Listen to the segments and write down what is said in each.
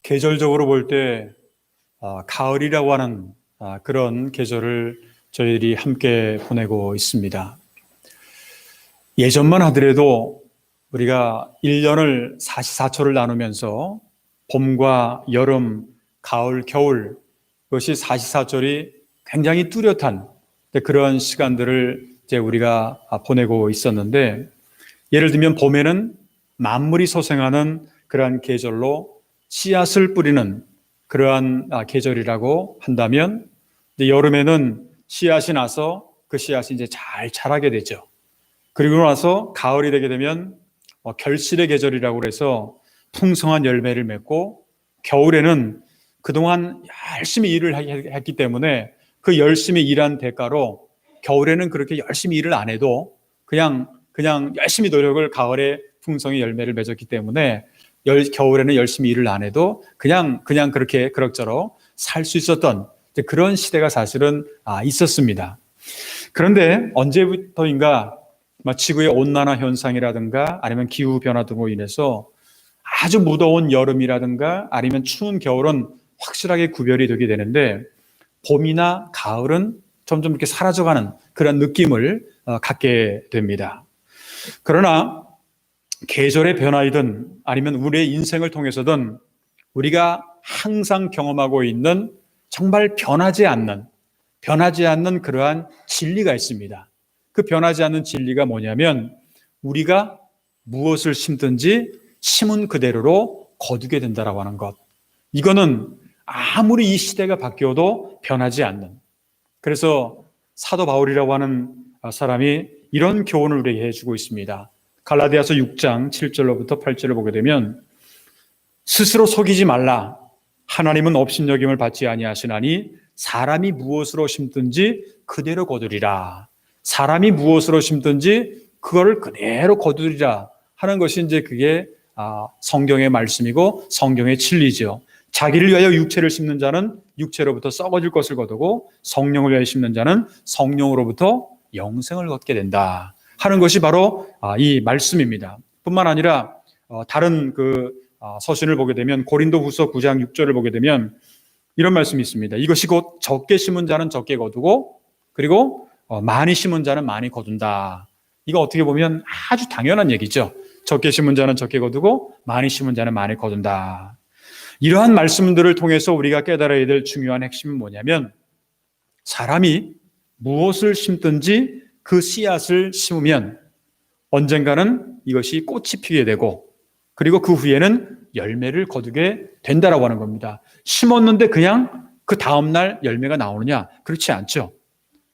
계절적으로 볼 때 가을이라고 하는 그런 계절을 저희들이 함께 보내고 있습니다. 예전만 하더라도 우리가 1년을 사시사철을 나누면서 봄과 여름, 가을, 겨울, 그것이 사시사철이 굉장히 뚜렷한 그런 시간들을 이제 우리가 보내고 있었는데, 예를 들면 봄에는 만물이 소생하는 그러한 계절로 씨앗을 뿌리는 그러한 계절이라고 한다면, 여름에는 씨앗이 나서 그 씨앗이 이제 잘 자라게 되죠. 그리고 나서 가을이 되게 되면 결실의 계절이라고 해서 풍성한 열매를 맺고, 겨울에는 그동안 열심히 일을 했기 때문에 그 열심히 일한 대가로 겨울에는 그렇게 열심히 일을 안 해도 그냥 열심히 노력을 가을에 풍성히 열매를 맺었기 때문에 겨울에는 열심히 일을 안 해도 그냥 그렇게 그럭저럭 살 수 있었던 그런 시대가 사실은 있었습니다. 그런데 언제부터인가 지구의 온난화 현상이라든가 아니면 기후 변화 등으로 인해서 아주 무더운 여름이라든가 아니면 추운 겨울은 확실하게 구별이 되게 되는데, 봄이나 가을은 점점 이렇게 사라져가는 그런 느낌을 갖게 됩니다. 그러나 계절의 변화이든 아니면 우리의 인생을 통해서든 우리가 항상 경험하고 있는 정말 변하지 않는 그러한 진리가 있습니다. 그 변하지 않는 진리가 뭐냐면, 우리가 무엇을 심든지 심은 그대로로 거두게 된다라고 하는 것. 이거는 아무리 이 시대가 바뀌어도 변하지 않는. 그래서 사도 바울이라고 하는 사람이 이런 교훈을 우리에게 해주고 있습니다. 갈라디아서 6장 7절로부터 8절을 보게 되면, 스스로 속이지 말라. 하나님은 업신여김을 받지 아니하시나니 사람이 무엇으로 심든지 그대로 거두리라. 사람이 무엇으로 심든지 그거를 그대로 거두리라 하는 것이 이제 그게 성경의 말씀이고 성경의 진리죠. 자기를 위하여 육체를 심는 자는 육체로부터 썩어질 것을 거두고, 성령을 위하여 심는 자는 성령으로부터 영생을 얻게 된다 하는 것이 바로 이 말씀입니다. 뿐만 아니라 다른 서신을 보게 되면 고린도후서 9장 6절을 보게 되면 이런 말씀이 있습니다. 이것이 곧 적게 심은 자는 적게 거두고, 그리고 많이 심은 자는 많이 거둔다. 이거 어떻게 보면 아주 당연한 얘기죠. 적게 심은 자는 적게 거두고 많이 심은 자는 많이 거둔다. 이러한 말씀들을 통해서 우리가 깨달아야 될 중요한 핵심은 뭐냐면, 사람이 무엇을 심든지 그 씨앗을 심으면 언젠가는 이것이 꽃이 피게 되고, 그리고 그 후에는 열매를 거두게 된다라고 하는 겁니다. 심었는데 그냥 그 다음날 열매가 나오느냐? 그렇지 않죠.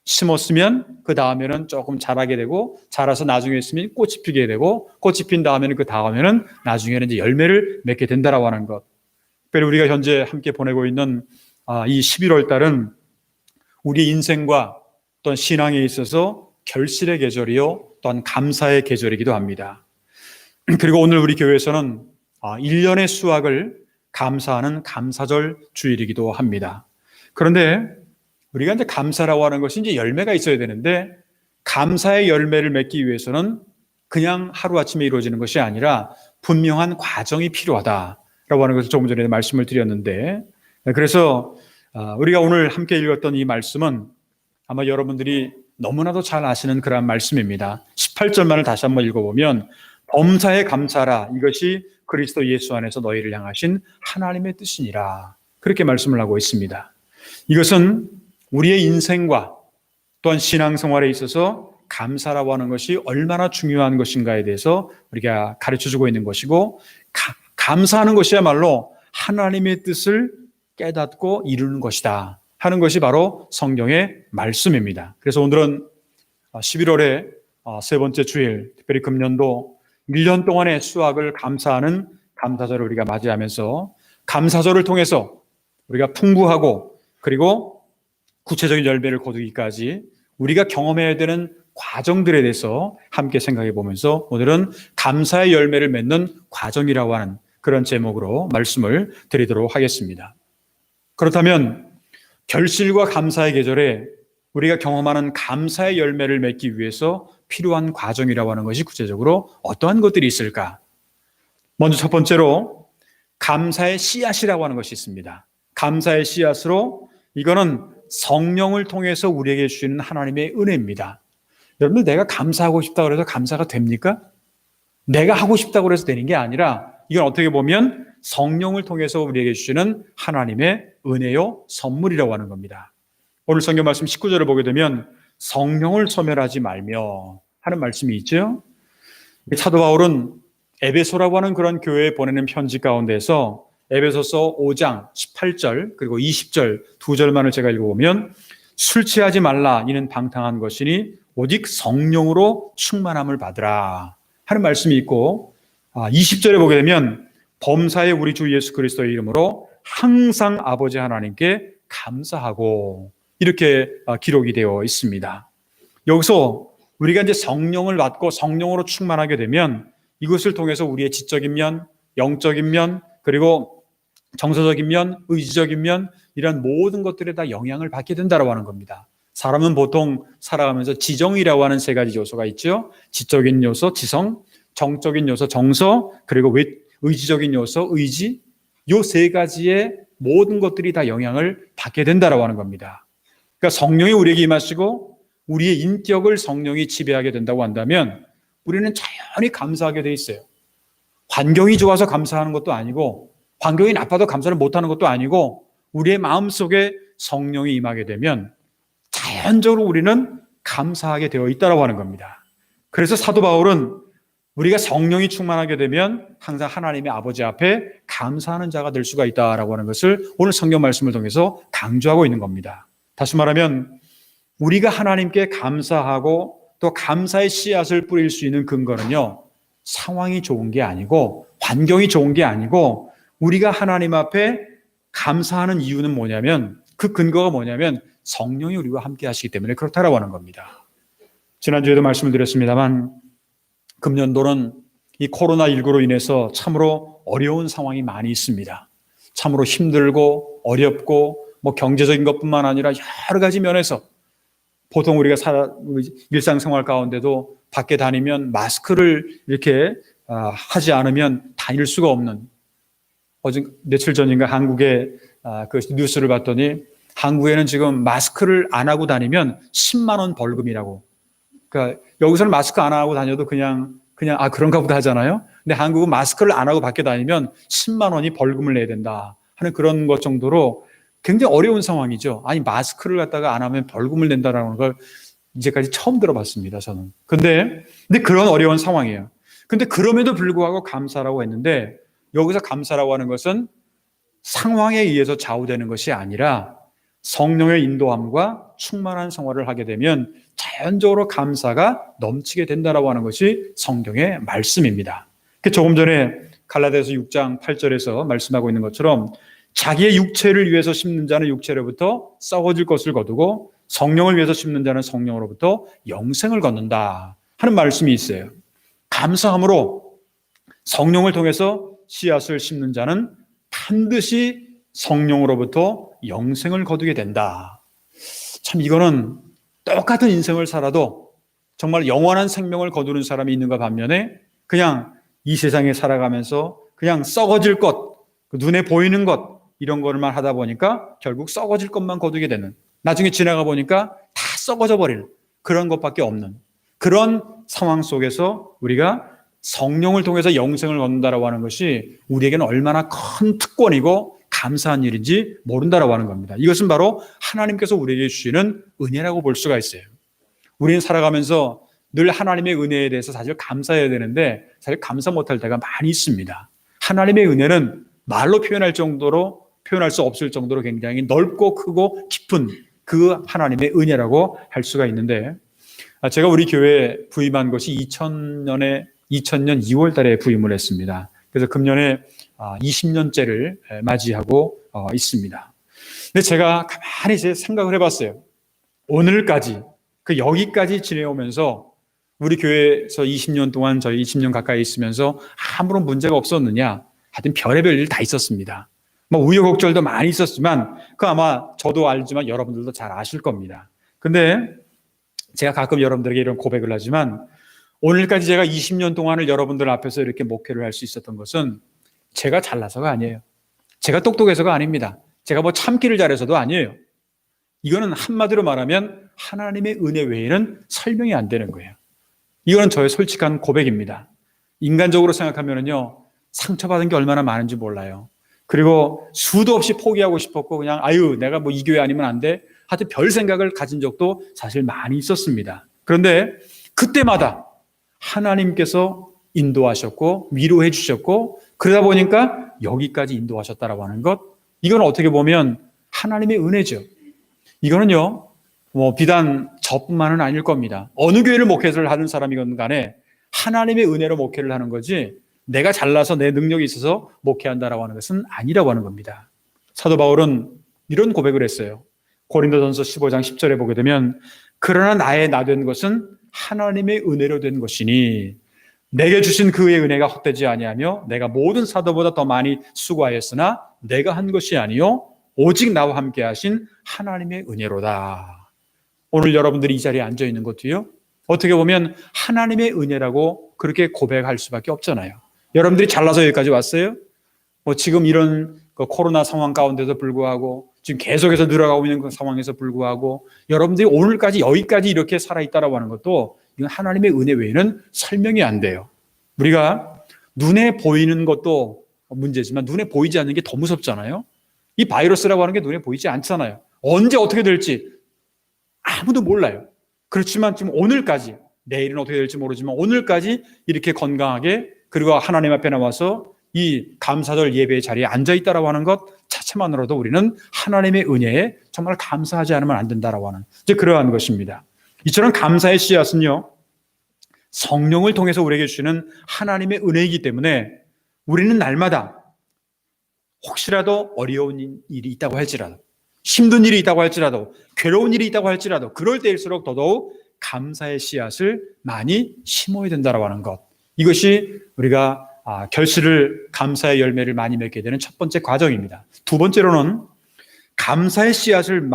심었으면 그 다음에는 조금 자라게 되고, 자라서 나중에 있으면 꽃이 피게 되고, 꽃이 핀 다음에는 그 다음에는 나중에는 이제 열매를 맺게 된다라고 하는 것. 특별히 우리가 현재 함께 보내고 있는 이 11월 달은 우리 인생과 또한 신앙에 있어서 결실의 계절이요, 또한 감사의 계절이기도 합니다. 그리고 오늘 우리 교회에서는 1년의 수확을 감사하는 감사절 주일이기도 합니다. 그런데 우리가 이제 감사라고 하는 것이 이제 열매가 있어야 되는데, 감사의 열매를 맺기 위해서는 그냥 하루아침에 이루어지는 것이 아니라 분명한 과정이 필요하다라고 하는 것을 조금 전에 말씀을 드렸는데, 그래서 우리가 오늘 함께 읽었던 이 말씀은 아마 여러분들이 너무나도 잘 아시는 그런 말씀입니다. 18절만을 다시 한번 읽어보면, 범사에 감사라. 이것이 그리스도 예수 안에서 너희를 향하신 하나님의 뜻이니라. 그렇게 말씀을 하고 있습니다. 이것은 우리의 인생과 또한 신앙생활에 있어서 감사라고 하는 것이 얼마나 중요한 것인가에 대해서 우리가 가르쳐주고 있는 것이고, 감사하는 것이야말로 하나님의 뜻을 깨닫고 이루는 것이다 하는 것이 바로 성경의 말씀입니다. 그래서 오늘은 11월의 세 번째 주일, 특별히 금년도 1년 동안의 수확을 감사하는 감사절을 우리가 맞이하면서, 감사절을 통해서 우리가 풍부하고 그리고 구체적인 열매를 거두기까지 우리가 경험해야 되는 과정들에 대해서 함께 생각해 보면서, 오늘은 감사의 열매를 맺는 과정이라고 하는 그런 제목으로 말씀을 드리도록 하겠습니다. 그렇다면 결실과 감사의 계절에 우리가 경험하는 감사의 열매를 맺기 위해서 필요한 과정이라고 하는 것이 구체적으로 어떠한 것들이 있을까? 먼저 첫 번째로, 감사의 씨앗이라고 하는 것이 있습니다. 감사의 씨앗으로 이거는 성령을 통해서 우리에게 주시는 하나님의 은혜입니다. 여러분들 내가 감사하고 싶다고 해서 감사가 됩니까? 내가 하고 싶다고 해서 되는 게 아니라 이건 어떻게 보면 성령을 통해서 우리에게 주시는 하나님의 은혜요 선물이라고 하는 겁니다. 오늘 성경 말씀 19절을 보게 되면 성령을 소멸하지 말며 하는 말씀이 있죠. 사도 바울은 에베소라고 하는 그런 교회에 보내는 편지 가운데서 에베소서 5장 18절 그리고 20절 두 절만을 제가 읽어보면 술 취하지 말라 이는 방탕한 것이니 오직 성령으로 충만함을 받으라 하는 말씀이 있고 20절에 보게 되면 범사에 우리 주 예수 그리스도의 이름으로 항상 아버지 하나님께 감사하고 이렇게 기록이 되어 있습니다. 여기서 우리가 이제 성령을 받고 성령으로 충만하게 되면 이것을 통해서 우리의 지적인 면, 영적인 면, 그리고 정서적인 면, 의지적인 면 이런 모든 것들에 다 영향을 받게 된다고 하는 겁니다. 사람은 보통 살아가면서 지정이라고 하는 세 가지 요소가 있죠. 지적인 요소, 지성, 정적인 요소, 정서, 그리고 의지적인 요소, 의지 이 세 가지의 모든 것들이 다 영향을 받게 된다고 하는 겁니다. 그러니까 성령이 우리에게 임하시고 우리의 인격을 성령이 지배하게 된다고 한다면 우리는 자연히 감사하게 돼 있어요. 환경이 좋아서 감사하는 것도 아니고 환경이 나빠도 감사를 못하는 것도 아니고 우리의 마음속에 성령이 임하게 되면 자연적으로 우리는 감사하게 되어 있다고 하는 겁니다. 그래서 사도 바울은 우리가 성령이 충만하게 되면 항상 하나님의 아버지 앞에 감사하는 자가 될 수가 있다라고 하는 것을 오늘 성경 말씀을 통해서 강조하고 있는 겁니다. 다시 말하면 우리가 하나님께 감사하고 또 감사의 씨앗을 뿌릴 수 있는 근거는요, 상황이 좋은 게 아니고 환경이 좋은 게 아니고 우리가 하나님 앞에 감사하는 이유는 뭐냐면 그 근거가 뭐냐면 성령이 우리와 함께 하시기 때문에 그렇다라고 하는 겁니다. 지난주에도 말씀을 드렸습니다만 금년도는 이 코로나19로 인해서 참으로 어려운 상황이 많이 있습니다. 참으로 힘들고 어렵고 경제적인 것뿐만 아니라 여러 가지 면에서 보통 우리가 일상생활 가운데도 밖에 다니면 마스크를 이렇게 하지 않으면 다닐 수가 없는 며칠 전인가 한국의 그 뉴스를 봤더니 한국에는 지금 마스크를 안 하고 다니면 10만 원 벌금이라고. 그러니까 여기서는 마스크 안 하고 다녀도 그냥 그런가 보다 하잖아요. 근데 한국은 마스크를 안 하고 밖에 다니면 10만 원이 벌금을 내야 된다 하는 그런 것 정도로 굉장히 어려운 상황이죠. 아니 마스크를 갖다가 안 하면 벌금을 낸다라는 걸 이제까지 처음 들어봤습니다. 저는. 근데 그런 어려운 상황이에요. 근데 그럼에도 불구하고 감사라고 했는데 여기서 감사라고 하는 것은 상황에 의해서 좌우되는 것이 아니라 성령의 인도함과 충만한 생활을 하게 되면 자연적으로 감사가 넘치게 된다라고 하는 것이 성경의 말씀입니다. 조금 전에 갈라디아서 6장 8절에서 말씀하고 있는 것처럼 자기의 육체를 위해서 심는 자는 육체로부터 썩어질 것을 거두고 성령을 위해서 심는 자는 성령으로부터 영생을 거둔다 하는 말씀이 있어요. 감사함으로 성령을 통해서 씨앗을 심는 자는 반드시 성령으로부터 영생을 거두게 된다. 참 이거는 똑같은 인생을 살아도 정말 영원한 생명을 거두는 사람이 있는가 반면에 그냥 이 세상에 살아가면서 그냥 썩어질 것, 눈에 보이는 것 이런 것만 하다 보니까 결국 썩어질 것만 거두게 되는, 나중에 지나가 보니까 다 썩어져 버릴 그런 것밖에 없는 그런 상황 속에서 우리가 성령을 통해서 영생을 얻는다라고 하는 것이 우리에게는 얼마나 큰 특권이고 감사한 일인지 모른다라고 하는 겁니다. 이것은 바로 하나님께서 우리에게 주시는 은혜라고 볼 수가 있어요. 우리는 살아가면서 늘 하나님의 은혜에 대해서 사실 감사해야 되는데 사실 감사 못할 때가 많이 있습니다. 하나님의 은혜는 말로 표현할 수 없을 정도로 굉장히 넓고 크고 깊은 그 하나님의 은혜라고 할 수가 있는데 제가 우리 교회에 부임한 것이 2000년 2월 달에 부임을 했습니다. 그래서 금년에 20년째를 맞이하고 있습니다. 근데 제가 가만히 생각을 해봤어요. 오늘까지 여기까지 지내오면서 우리 교회에서 20년 동안 저희 20년 가까이 있으면서 아무런 문제가 없었느냐? 하여튼 별의별 일 다 있었습니다. 우여곡절도 많이 있었지만 아마 저도 알지만 여러분들도 잘 아실 겁니다. 근데 제가 가끔 여러분들에게 이런 고백을 하지만 오늘까지 제가 20년 동안을 여러분들 앞에서 이렇게 목회를 할 수 있었던 것은 제가 잘나서가 아니에요. 제가 똑똑해서가 아닙니다. 제가 뭐 참기를 잘해서도 아니에요. 이거는 한마디로 말하면 하나님의 은혜 외에는 설명이 안 되는 거예요. 이거는 저의 솔직한 고백입니다. 인간적으로 생각하면요, 상처받은 게 얼마나 많은지 몰라요. 그리고 수도 없이 포기하고 싶었고 그냥 내가 뭐 이 교회 아니면 안 돼. 하여튼 별 생각을 가진 적도 사실 많이 있었습니다. 그런데 그때마다 하나님께서 인도하셨고 위로해 주셨고 그러다 보니까 여기까지 인도하셨다라고 하는 것, 이건 어떻게 보면 하나님의 은혜죠. 이거는요, 뭐 비단 저뿐만은 아닐 겁니다. 어느 교회를 목회를 하는 사람이건 간에 하나님의 은혜로 목회를 하는 거지 내가 잘나서 내 능력이 있어서 목회한다라고 하는 것은 아니라고 하는 겁니다. 사도 바울은 이런 고백을 했어요. 고린도전서 15장 10절에 보게 되면 그러나 나의 나 된 것은 하나님의 은혜로 된 것이니 내게 주신 그의 은혜가 헛되지 아니하며 내가 모든 사도보다 더 많이 수고하였으나 내가 한 것이 아니요 오직 나와 함께 하신 하나님의 은혜로다. 오늘 여러분들이 이 자리에 앉아 있는 것도요, 어떻게 보면 하나님의 은혜라고 그렇게 고백할 수밖에 없잖아요. 여러분들이 잘나서 여기까지 왔어요? 뭐 지금 이런 코로나 상황 가운데도 불구하고 지금 계속해서 늘어가고 있는 그 상황에서 불구하고 여러분들이 오늘까지 여기까지 이렇게 살아있다라고 하는 것도 이건 하나님의 은혜 외에는 설명이 안 돼요. 우리가 눈에 보이는 것도 문제지만 눈에 보이지 않는 게 더 무섭잖아요. 이 바이러스라고 하는 게 눈에 보이지 않잖아요. 언제 어떻게 될지 아무도 몰라요. 그렇지만 지금 오늘까지, 내일은 어떻게 될지 모르지만 오늘까지 이렇게 건강하게 그리고 하나님 앞에 나와서 이 감사절 예배의 자리에 앉아있다라고 하는 것 자체만으로도 우리는 하나님의 은혜에 정말 감사하지 않으면 안 된다라고 하는 이제 그러한 것입니다. 이처럼 감사의 씨앗은요, 성령을 통해서 우리에게 주시는 하나님의 은혜이기 때문에 우리는 날마다 혹시라도 어려운 일이 있다고 할지라도, 힘든 일이 있다고 할지라도, 괴로운 일이 있다고 할지라도 그럴 때일수록 더더욱 감사의 씨앗을 많이 심어야 된다고 하는 것, 이것이 우리가 결실을, 감사의 열매를 많이 맺게 되는 첫 번째 과정입니다. 두 번째로는 감사의 씨앗을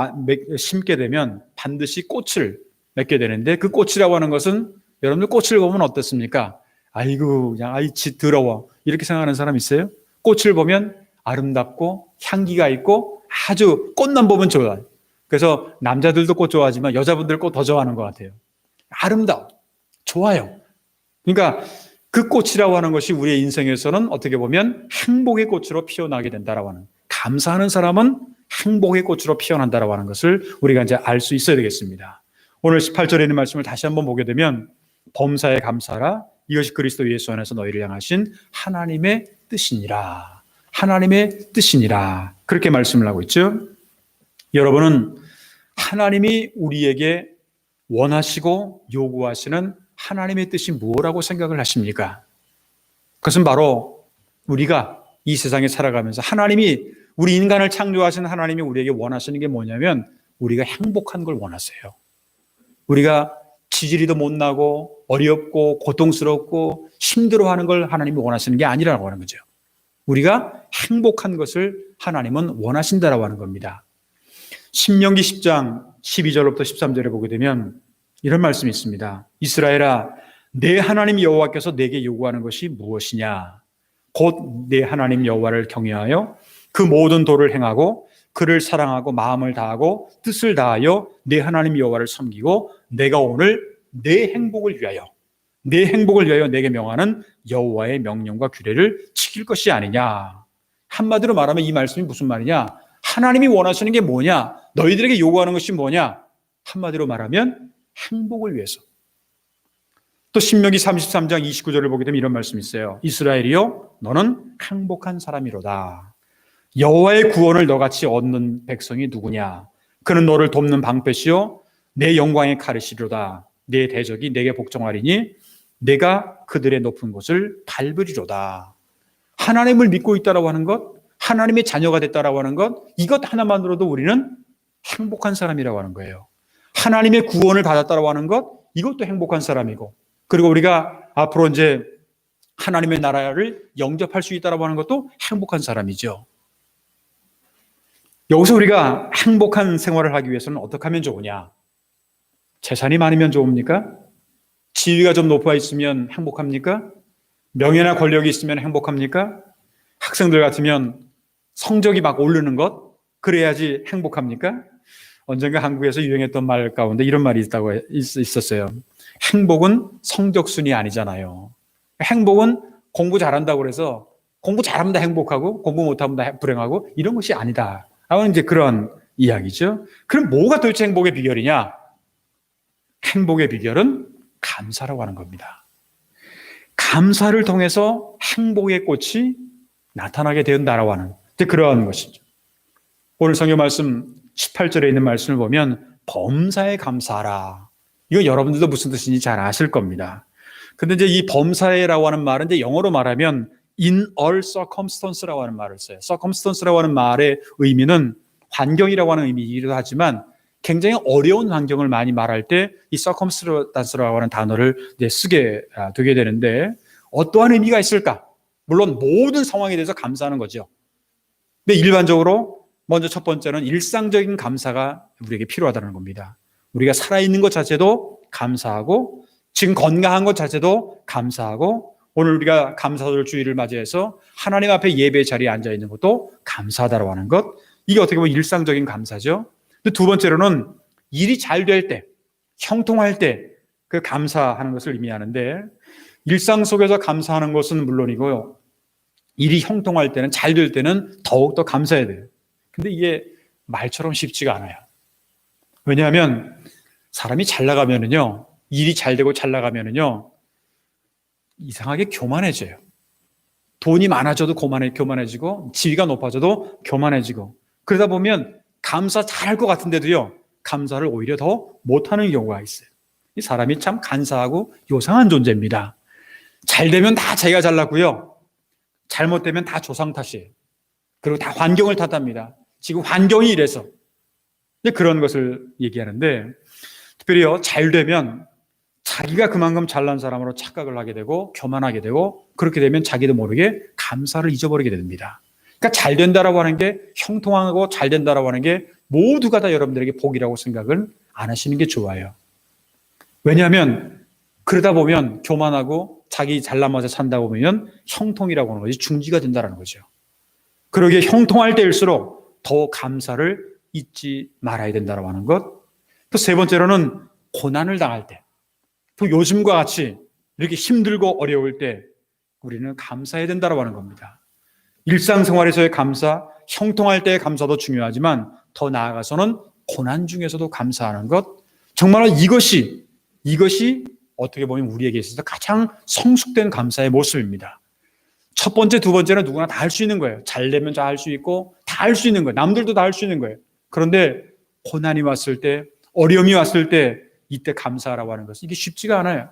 심게 되면 반드시 꽃을 맺게 되는데 그 꽃이라고 하는 것은 여러분들 꽃을 보면 어떻습니까? 아이고 그냥 더러워 이렇게 생각하는 사람 있어요? 꽃을 보면 아름답고 향기가 있고 아주 꽃만 보면 좋아요. 그래서 남자들도 꽃 좋아하지만 여자분들 꽃 더 좋아하는 것 같아요. 아름다워, 좋아요. 그러니까 그 꽃이라고 하는 것이 우리의 인생에서는 어떻게 보면 행복의 꽃으로 피어나게 된다라고 하는, 감사하는 사람은 행복의 꽃으로 피어난다라고 하는 것을 우리가 이제 알 수 있어야 되겠습니다. 오늘 18절에 있는 말씀을 다시 한번 보게 되면 범사에 감사하라, 이것이 그리스도 예수 안에서 너희를 향하신 하나님의 뜻이니라. 하나님의 뜻이니라. 그렇게 말씀을 하고 있죠. 여러분은 하나님이 우리에게 원하시고 요구하시는 하나님의 뜻이 무엇이라고 생각을 하십니까? 그것은 바로 우리가 이 세상에 살아가면서 하나님이, 우리 인간을 창조하신 하나님이 우리에게 원하시는 게 뭐냐면 우리가 행복한 걸 원하세요. 우리가 지지리도 못 나고 어렵고 고통스럽고 힘들어하는 걸 하나님이 원하시는 게 아니라고 하는 거죠. 우리가 행복한 것을 하나님은 원하신다라고 하는 겁니다. 신명기 10장 12절부터 13절에 보게 되면 이런 말씀이 있습니다. 이스라엘아, 내 하나님 여호와께서 내게 요구하는 것이 무엇이냐? 곧 내 하나님 여호와를 경외하여 그 모든 도를 행하고 그를 사랑하고 마음을 다하고 뜻을 다하여 내 하나님 여호와를 섬기고 내가 오늘 내 행복을 위하여 내게 명하는 여호와의 명령과 규례를 지킬 것이 아니냐. 한마디로 말하면 이 말씀이 무슨 말이냐? 하나님이 원하시는 게 뭐냐? 너희들에게 요구하는 것이 뭐냐? 한마디로 말하면 행복을 위해서. 또 신명기 33장 29절을 보게 되면 이런 말씀이 있어요. 이스라엘이여, 너는 행복한 사람이로다. 여호와의 구원을 너같이 얻는 백성이 누구냐? 그는 너를 돕는 방패시요 내 영광의 가르시리로다. 내 대적이 내게 복종하리니 내가 그들의 높은 곳을 밟으리로다. 하나님을 믿고 있다라고 하는 것, 하나님의 자녀가 됐다라고 하는 것, 이것 하나만으로도 우리는 행복한 사람이라고 하는 거예요. 하나님의 구원을 받았다라고 하는 것, 이것도 행복한 사람이고, 그리고 우리가 앞으로 이제 하나님의 나라를 영접할 수 있다라고 하는 것도 행복한 사람이죠. 여기서 우리가 행복한 생활을 하기 위해서는 어떻게 하면 좋으냐? 재산이 많으면 좋습니까? 지위가 좀 높아 있으면 행복합니까? 명예나 권력이 있으면 행복합니까? 학생들 같으면 성적이 막 오르는 것, 그래야지 행복합니까? 언젠가 한국에서 유행했던 말 가운데 이런 말이 있었어요. 행복은 성적순이 아니잖아요. 행복은 공부 잘한다고 해서 공부 잘하면 다 행복하고 공부 못하면 다 불행하고 이런 것이 아니다. 하는 이제 그런 이야기죠. 그럼 뭐가 도대체 행복의 비결이냐? 행복의 비결은 감사라고 하는 겁니다. 감사를 통해서 행복의 꽃이 나타나게 된다라고 하는 그러한 것이죠. 오늘 성경 말씀 18절에 있는 말씀을 보면 범사에 감사하라. 이거 여러분들도 무슨 뜻인지 잘 아실 겁니다. 근데 이제 이 범사에라고 하는 말은 이제 영어로 말하면 in all circumstance라고 하는 말을 써요. circumstance라고 하는 말의 의미는 환경이라고 하는 의미이기도 하지만 굉장히 어려운 환경을 많이 말할 때 이 circumstance라고 하는 단어를 이제 쓰게 되게 되는데 어떠한 의미가 있을까? 물론 모든 상황에 대해서 감사하는 거죠. 근데 일반적으로 먼저 첫 번째는 일상적인 감사가 우리에게 필요하다는 겁니다. 우리가 살아있는 것 자체도 감사하고 지금 건강한 것 자체도 감사하고 오늘 우리가 감사절 주일을 맞이해서 하나님 앞에 예배 자리에 앉아 있는 것도 감사하다고 하는 것, 이게 어떻게 보면 일상적인 감사죠. 근데 두 번째로는 일이 잘 될 때, 형통할 때 그 감사하는 것을 의미하는데 일상 속에서 감사하는 것은 물론이고요. 일이 형통할 때는 잘 될 때는 더욱더 감사해야 돼요. 근데 이게 말처럼 쉽지가 않아요. 왜냐하면 사람이 잘 나가면은요, 일이 잘 되고 잘 나가면은요, 이상하게 교만해져요. 돈이 많아져도 교만해지고, 지위가 높아져도 교만해지고, 그러다 보면 감사 잘할 것 같은데도요, 감사를 오히려 더 못하는 경우가 있어요. 이 사람이 참 간사하고 요상한 존재입니다. 잘 되면 다 자기가 잘났고요, 잘못되면 다 조상 탓이에요. 그리고 다 환경을 탓합니다. 지금 환경이 이래서. 그런 것을 얘기하는데, 특별히요, 잘 되면 자기가 그만큼 잘난 사람으로 착각을 하게 되고 교만하게 되고 그렇게 되면 자기도 모르게 감사를 잊어버리게 됩니다. 그러니까 잘 된다라고 하는 게 형통하고 잘 된다라고 하는 게 모두가 다 여러분들에게 복이라고 생각을 안 하시는 게 좋아요. 왜냐하면 그러다 보면 교만하고 자기 잘나면서 산다 보면 형통이라고 하는 것이 중지가 된다는 거죠. 그러기에 형통할 때일수록 더 감사를 잊지 말아야 된다고 하는 것. 또 세 번째로는 고난을 당할 때, 또 요즘과 같이 이렇게 힘들고 어려울 때 우리는 감사해야 된다고 하는 겁니다. 일상생활에서의 감사, 형통할 때의 감사도 중요하지만 더 나아가서는 고난 중에서도 감사하는 것. 정말 이것이 어떻게 보면 우리에게 있어서 가장 성숙된 감사의 모습입니다. 첫 번째, 두 번째는 누구나 다 할 수 있는 거예요. 잘 되면 다 할 수 있고 다 할 수 있는 거예요. 남들도 다 할 수 있는 거예요. 그런데 고난이 왔을 때, 어려움이 왔을 때 이때 감사하라고 하는 것은 이게 쉽지가 않아요.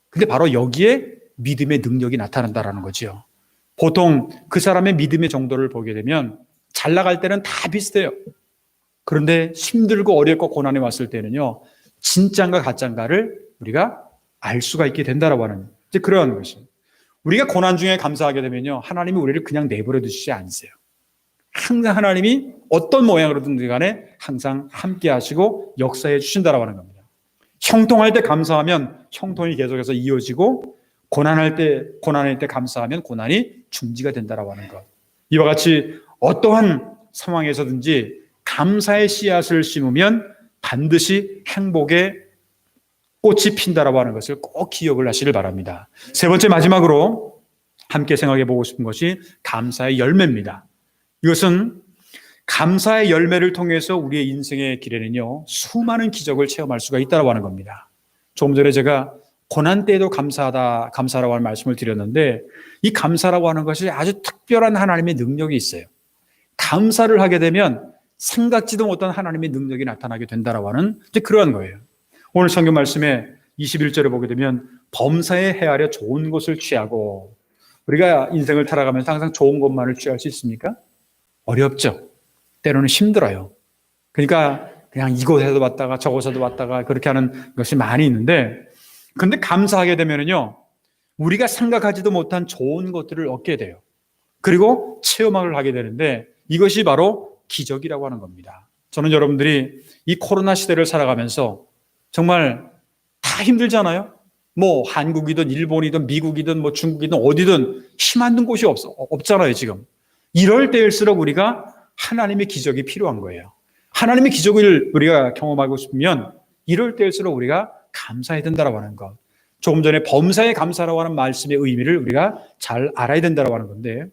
근데 바로 여기에 믿음의 능력이 나타난다는 거죠. 보통 그 사람의 믿음의 정도를 보게 되면 잘 나갈 때는 다 비슷해요. 그런데 힘들고 어렵고 고난이 왔을 때는요, 진짠가 가짠가를 우리가 알 수가 있게 된다라고 하는 이제 그런 것이죠. 우리가 고난 중에 감사하게 되면요, 하나님이 우리를 그냥 내버려 두시지 않으세요. 항상 하나님이 어떤 모양으로든 간에 항상 함께 하시고 역사해 주신다라고 하는 겁니다. 형통할 때 감사하면 형통이 계속해서 이어지고 고난할 때 감사하면 고난이 중지가 된다라고 하는 것. 이와 같이 어떠한 상황에서든지 감사의 씨앗을 심으면 반드시 행복의 꽃이 핀다라고 하는 것을 꼭 기억을 하시길 바랍니다. 세 번째 마지막으로 함께 생각해 보고 싶은 것이 감사의 열매입니다. 이것은 감사의 열매를 통해서 우리의 인생의 길에는요, 수많은 기적을 체험할 수가 있다고 하는 겁니다. 조금 전에 제가 고난 때에도 감사라고 하는 말씀을 드렸는데 이 감사라고 하는 것이 아주 특별한 하나님의 능력이 있어요. 감사를 하게 되면 생각지도 못한 하나님의 능력이 나타나게 된다고 하는 이제 그런 거예요. 오늘 성경 말씀에 21절에 보게 되면 범사에 헤아려 좋은 것을 취하고, 우리가 인생을 살아가면서 항상 좋은 것만을 취할 수 있습니까? 어렵죠. 때로는 힘들어요. 그러니까 그냥 이곳에도 왔다가 저곳에도 왔다가 그렇게 하는 것이 많이 있는데, 그런데 감사하게 되면은요, 우리가 생각하지도 못한 좋은 것들을 얻게 돼요. 그리고 체험을 하게 되는데 이것이 바로 기적이라고 하는 겁니다. 저는 여러분들이 이 코로나 시대를 살아가면서 정말 다 힘들잖아요. 뭐 한국이든 일본이든 미국이든 뭐 중국이든 어디든 힘 안 든 곳이 없잖아요, 지금. 이럴 때일수록 우리가 하나님의 기적이 필요한 거예요. 하나님의 기적을 우리가 경험하고 싶으면 이럴 때일수록 우리가 감사해야 된다고 하는 것. 조금 전에 범사에 감사라고 하는 말씀의 의미를 우리가 잘 알아야 된다고 하는 건데,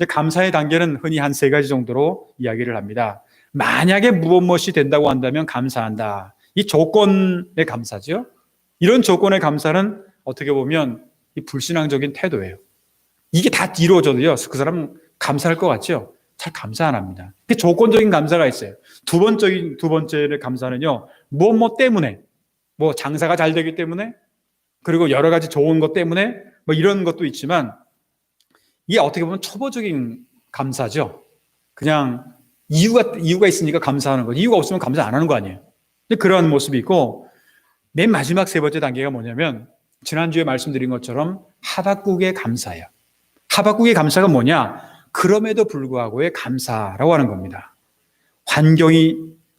감사의 단계는 흔히 한 세 가지 정도로 이야기를 합니다. 만약에 무엇이 된다고 한다면 감사한다. 이 조건의 감사죠. 이런 조건의 감사는 어떻게 보면 이 불신앙적인 태도예요. 이게 다 이루어져도요, 그 사람은 감사할 것 같죠? 잘 감사 안 합니다. 조건적인 감사가 있어요. 두 번째 감사는요, 무엇 때문에, 뭐 장사가 잘 되기 때문에, 그리고 여러 가지 좋은 것 때문에, 뭐 이런 것도 있지만, 이게 어떻게 보면 초보적인 감사죠. 그냥 이유가 있으니까 감사하는 거죠. 이유가 없으면 감사 안 하는 거 아니에요. 근데 그런 모습이 있고, 맨 마지막 세 번째 단계가 뭐냐면, 지난주에 말씀드린 것처럼 하박국의 감사예요. 하박국의 감사가 뭐냐? 그럼에도 불구하고의 감사라고 하는 겁니다.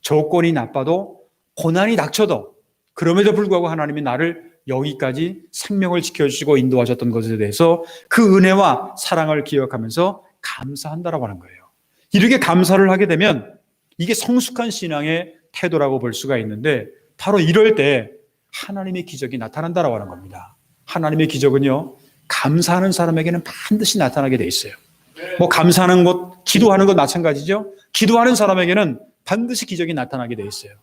조건이 나빠도, 고난이 닥쳐도, 그럼에도 불구하고 하나님이 나를 여기까지 생명을 지켜주시고 인도하셨던 것에 대해서 그 은혜와 사랑을 기억하면서 감사한다라고 하는 거예요. 이렇게 감사를 하게 되면 이게 성숙한 신앙의 태도라고 볼 수가 있는데, 바로 이럴 때 하나님의 기적이 나타난다라고 하는 겁니다. 하나님의 기적은요, 감사하는 사람에게는 반드시 나타나게 돼 있어요. 뭐 감사하는 것, 기도하는 것 마찬가지죠. 기도하는 사람에게는 반드시 기적이 나타나게 돼 있어요.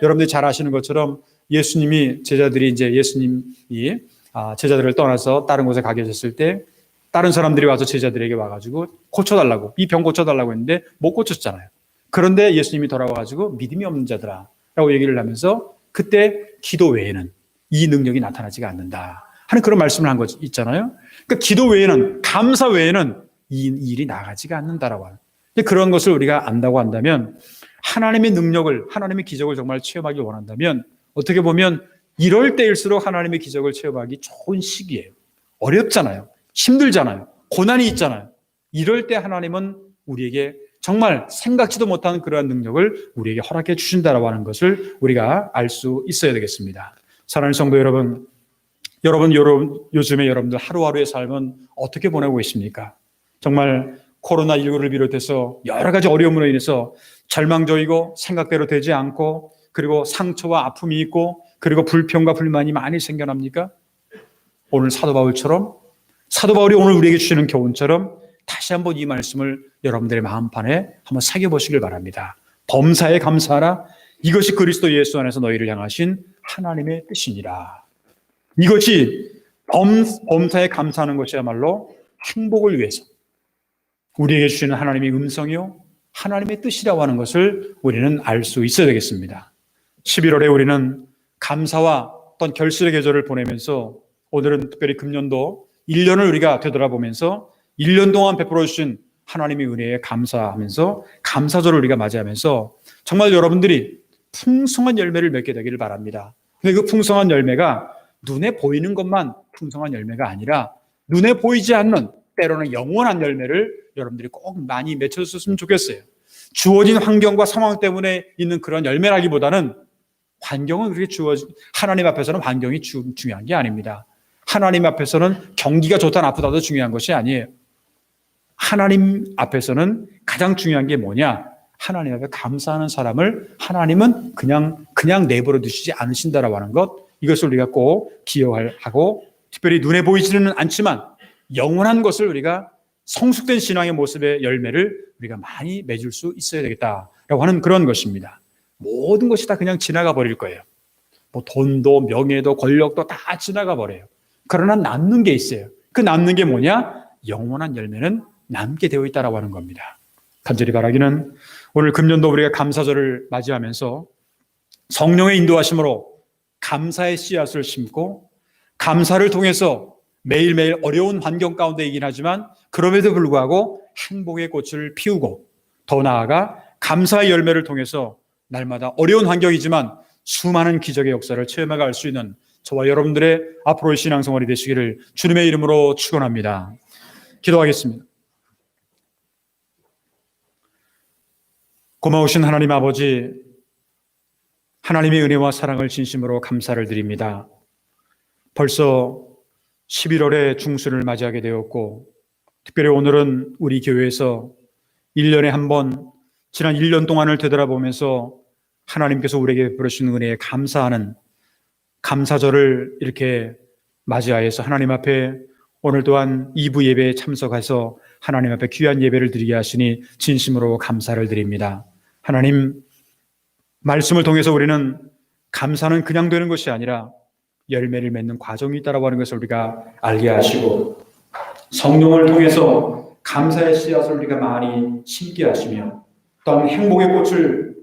여러분들이 잘 아시는 것처럼 예수님이 제자들이 제자들을 떠나서 다른 곳에 가 계셨을 때 다른 사람들이 와서 제자들에게 와가지고 고쳐달라고, 이 병 고쳐달라고 했는데 못 고쳤잖아요. 그런데 예수님이 돌아와가지고 믿음이 없는 자들아 라고 얘기를 하면서 그때 기도 외에는 이 능력이 나타나지가 않는다 하는 그런 말씀을 한 것 있잖아요. 그러니까 기도 외에는, 감사 외에는 이 일이 나가지가 않는다라고 하는. 그런 것을 우리가 안다고 한다면, 하나님의 능력을, 하나님의 기적을 정말 체험하기 원한다면, 어떻게 보면 이럴 때일수록 하나님의 기적을 체험하기 좋은 시기예요. 어렵잖아요. 힘들잖아요. 고난이 있잖아요. 이럴 때 하나님은 우리에게 정말 생각지도 못한 그러한 능력을 우리에게 허락해 주신다라고 하는 것을 우리가 알 수 있어야 되겠습니다. 사랑하는 성도 여러분, 요즘에 여러분들 하루하루의 삶은 어떻게 보내고 계십니까? 정말 코로나19를 비롯해서 여러 가지 어려움으로 인해서 절망적이고 생각대로 되지 않고, 그리고 상처와 아픔이 있고, 그리고 불평과 불만이 많이 생겨납니까? 오늘 사도 바울이 오늘 우리에게 주시는 교훈처럼 다시 한번 이 말씀을 여러분들의 마음판에 한번 새겨보시길 바랍니다. 범사에 감사하라. 이것이 그리스도 예수 안에서 너희를 향하신 하나님의 뜻이니라. 이것이 범사에 감사하는 것이야말로 행복을 위해서 우리에게 주시는 하나님의 음성이요, 하나님의 뜻이라고 하는 것을 우리는 알 수 있어야 되겠습니다. 11월에 우리는 감사와 어떤 결실의 계절을 보내면서, 오늘은 특별히 금년도 1년을 우리가 되돌아보면서 1년 동안 베풀어 주신 하나님의 은혜에 감사하면서 감사절을 우리가 맞이하면서 정말 여러분들이 풍성한 열매를 맺게 되기를 바랍니다. 근데 그 풍성한 열매가 눈에 보이는 것만 풍성한 열매가 아니라 눈에 보이지 않는, 때로는 영원한 열매를 여러분들이 꼭 많이 맺혀줬으면 좋겠어요. 주어진 환경과 상황 때문에 있는 그런 열매라기보다는, 환경은 그렇게 하나님 앞에서는 환경이 중요한 게 아닙니다. 하나님 앞에서는 경기가 좋다 나쁘다도 중요한 것이 아니에요. 하나님 앞에서는 가장 중요한 게 뭐냐? 하나님 앞에 감사하는 사람을 하나님은 그냥 내버려 두시지 않으신다라고 하는 것, 이것을 우리가 꼭 기억하고, 특별히 눈에 보이지는 않지만 영원한 것을 우리가 성숙된 신앙의 모습의 열매를 우리가 많이 맺을 수 있어야 되겠다라고 하는 그런 것입니다. 모든 것이 다 그냥 지나가 버릴 거예요. 뭐 돈도 명예도 권력도 다 지나가 버려요. 그러나 남는 게 있어요. 그 남는 게 뭐냐? 영원한 열매는 남게 되어 있다라고 하는 겁니다. 간절히 바라기는 오늘 금년도 우리가 감사절을 맞이하면서 성령의 인도하심으로 감사의 씨앗을 심고, 감사를 통해서 매일매일 어려운 환경 가운데이긴 하지만 그럼에도 불구하고 행복의 꽃을 피우고, 더 나아가 감사의 열매를 통해서 날마다 어려운 환경이지만 수많은 기적의 역사를 체험해 갈 수 있는 저와 여러분들의 앞으로의 신앙생활이 되시기를 주님의 이름으로 축원합니다. 기도하겠습니다. 고마우신 하나님 아버지, 하나님의 은혜와 사랑을 진심으로 감사를 드립니다. 벌써 11월의 중순을 맞이하게 되었고, 특별히 오늘은 우리 교회에서 1년에 한 번, 지난 1년 동안을 되돌아보면서 하나님께서 우리에게 베푸신 은혜에 감사하는 감사절을 이렇게 맞이하여서 하나님 앞에 오늘 또한 2부 예배에 참석해서 하나님 앞에 귀한 예배를 드리게 하시니 진심으로 감사를 드립니다. 하나님, 말씀을 통해서 우리는 감사는 그냥 되는 것이 아니라 열매를 맺는 과정이 있다고 하는 것을 우리가 알게 하시고, 성령을 통해서 감사의 씨앗을 우리가 많이 심게 하시며 또한 행복의 꽃을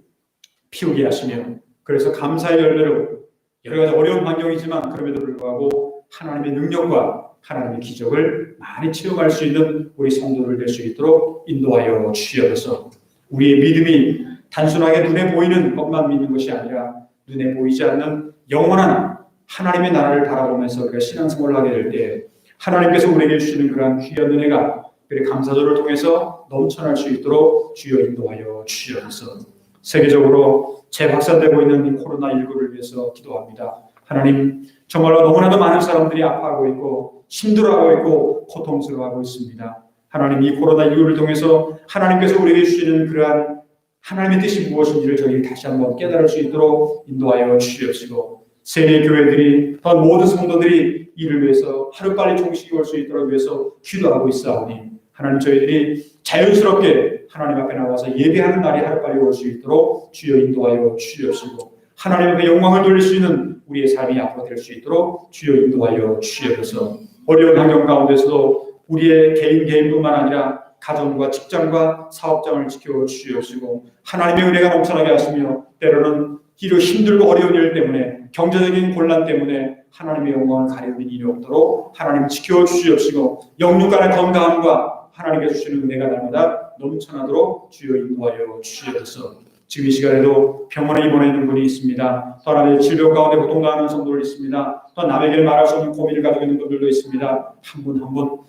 피우게 하시며, 그래서 감사의 열매로 여러 가지 어려운 환경이지만 그럼에도 불구하고 하나님의 능력과 하나님의 기적을 많이 체험할 수 있는 우리 성도를 될 수 있도록 인도하여 주시옵소서. 우리의 믿음이 단순하게 눈에 보이는 것만 믿는 것이 아니라 눈에 보이지 않는 영원한 하나님의 나라를 바라보면서 우리가 신앙생활을 하게 될 때 하나님께서 우리에게 주시는 그러한 귀한 은혜가 그의 감사절을 통해서 넘쳐날 수 있도록 주여 인도하여 주시옵소서. 세계적으로 재확산되고 있는 이 코로나19를 위해서 기도합니다. 하나님, 정말로 너무나도 많은 사람들이 아파하고 있고 힘들어하고 있고 고통스러워하고 있습니다. 하나님, 이 코로나19를 통해서 하나님께서 우리에게 주시는 그러한 하나님의 뜻이 무엇인지를 저희 다시 한번 깨달을 수 있도록 인도하여 주시옵시고, 세계 교회들이 또 모든 성도들이 이를 위해서 하루빨리 종식이 올 수 있도록 위해서 기도하고 있사오니, 하나님, 저희들이 자연스럽게 하나님 앞에 나와서 예배하는 날이 하루빨리 올 수 있도록 주여 인도하여 주시옵시고, 하나님 앞에 영광을 돌릴 수 있는 우리의 삶이 앞으로 될 수 있도록 주여 인도하여 주시옵소서. 어려운 환경 가운데서도 우리의 개인뿐만 아니라 가정과 직장과 사업장을 지켜주시옵시고, 하나님의 은혜가 넘쳐나게 하시며, 때로는 이로 힘들고 어려운 일 때문에, 경제적인 곤란 때문에 하나님의 영광을 가리는 일이 없도록 하나님 지켜주시옵시고, 영육 간의 건강함과 하나님께 주시는 은혜가 날마다 넘쳐나도록 주여 인도하여 주시옵소서. 지금 이 시간에도 병원에 입원해 있는 분이 있습니다. 또 하나님의 질병 가운데 고통당하는 성도들 있습니다. 또 남에게 말할 수 없는 고민을 가지고 있는 분들도 있습니다. 한 분 한 분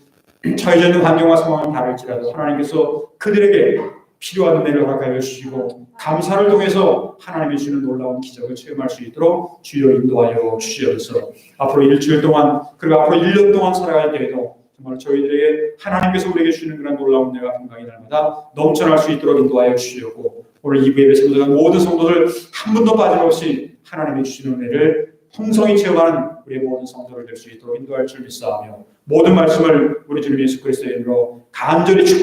처해져 있는 환경과 상황은 다를지라도 하나님께서 그들에게 필요한 은혜를 허락하여 주시고, 감사를 통해서 하나님이 주시는 놀라운 기적을 체험할 수 있도록 주여 인도하여 주시옵소서. 앞으로 일주일 동안, 그리고 앞으로 1년 동안 살아갈 때에도 정말 저희들에게 하나님께서 우리에게 주시는 그런 놀라운 은혜가 건강이 날마다 넘쳐날 수 있도록 인도하여 주시옵고, 오늘 2부 예배 참석한 모든 성도들 한 분도 빠짐없이 하나님이 주시는 은혜를 풍성히 체험하는 우리 모든 성도를 될 수 있도록 인도할 줄 믿사오며, 모든 말씀을 우리 주님 예수 그리스도의 이름으로 간절히 축복합니다.